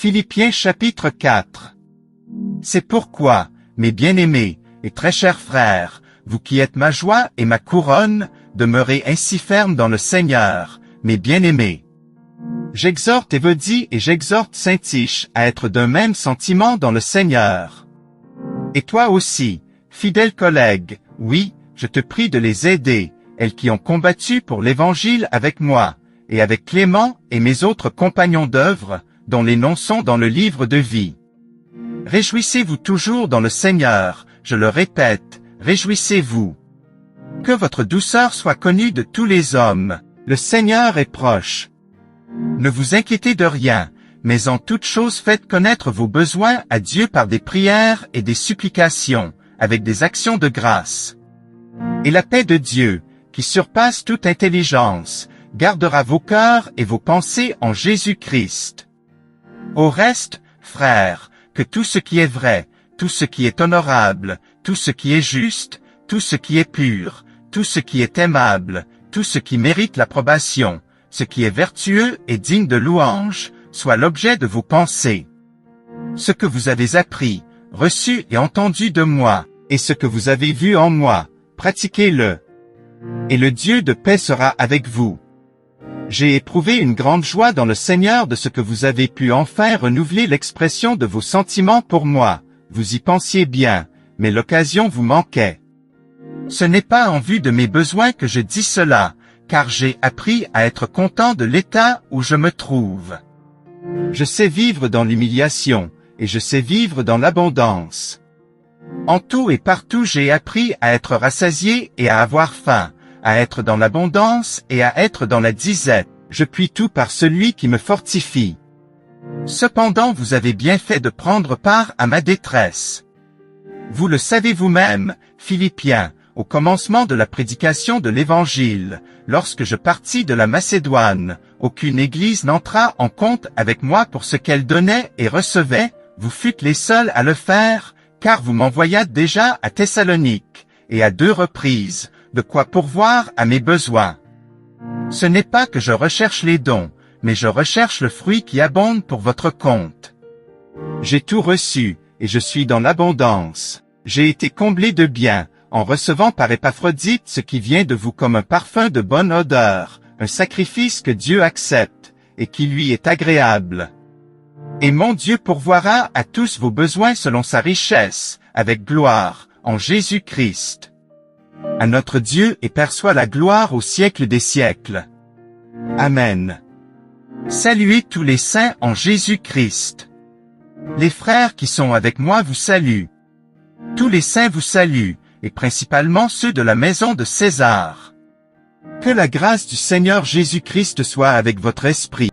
Philippiens chapitre 4. C'est pourquoi, mes bien-aimés et très chers frères, vous qui êtes ma joie et ma couronne, demeurez ainsi fermes dans le Seigneur, mes bien-aimés. J'exhorte Évodie et j'exhorte Syntyche à être d'un même sentiment dans le Seigneur. Et toi aussi, fidèle collègue, oui, je te prie de les aider, elles qui ont combattu pour l'Évangile avec moi, et avec Clément et mes autres compagnons d'œuvre, dont les noms sont dans le livre de vie. Réjouissez-vous toujours dans le Seigneur, je le répète, réjouissez-vous. Que votre douceur soit connue de tous les hommes, le Seigneur est proche. Ne vous inquiétez de rien, mais en toute chose faites connaître vos besoins à Dieu par des prières et des supplications, avec des actions de grâce. Et la paix de Dieu, qui surpasse toute intelligence, gardera vos cœurs et vos pensées en Jésus-Christ. Au reste, frères, que tout ce qui est vrai, tout ce qui est honorable, tout ce qui est juste, tout ce qui est pur, tout ce qui est aimable, tout ce qui mérite l'approbation, ce qui est vertueux et digne de louange, soit l'objet de vos pensées. Ce que vous avez appris, reçu et entendu de moi, et ce que vous avez vu en moi, pratiquez-le. Et le Dieu de paix sera avec vous. J'ai éprouvé une grande joie dans le Seigneur de ce que vous avez pu enfin renouveler l'expression de vos sentiments pour moi. Vous y pensiez bien, mais l'occasion vous manquait. Ce n'est pas en vue de mes besoins que je dis cela, car j'ai appris à être content de l'état où je me trouve. Je sais vivre dans l'humiliation, et je sais vivre dans l'abondance. En tout et partout j'ai appris à être rassasié et à avoir faim, à être dans l'abondance et à être dans la disette. Je puis tout par celui qui me fortifie. Cependant vous avez bien fait de prendre part à ma détresse. Vous le savez vous-même, Philippiens, au commencement de la prédication de l'Évangile, lorsque je partis de la Macédoine, aucune église n'entra en compte avec moi pour ce qu'elle donnait et recevait, vous fûtes les seuls à le faire, car vous m'envoyâtes déjà à Thessalonique, et à 2 reprises, de quoi pourvoir à mes besoins. Ce n'est pas que je recherche les dons, mais je recherche le fruit qui abonde pour votre compte. J'ai tout reçu, et je suis dans l'abondance. J'ai été comblé de bien, en recevant par Épaphrodite ce qui vient de vous comme un parfum de bonne odeur, un sacrifice que Dieu accepte, et qui lui est agréable. Et mon Dieu pourvoira à tous vos besoins selon sa richesse, avec gloire, en Jésus-Christ. À notre Dieu et Père soit la gloire au siècle des siècles. Amen. Saluez tous les saints en Jésus-Christ. Les frères qui sont avec moi vous saluent. Tous les saints vous saluent, et principalement ceux de la maison de César. Que la grâce du Seigneur Jésus-Christ soit avec votre esprit.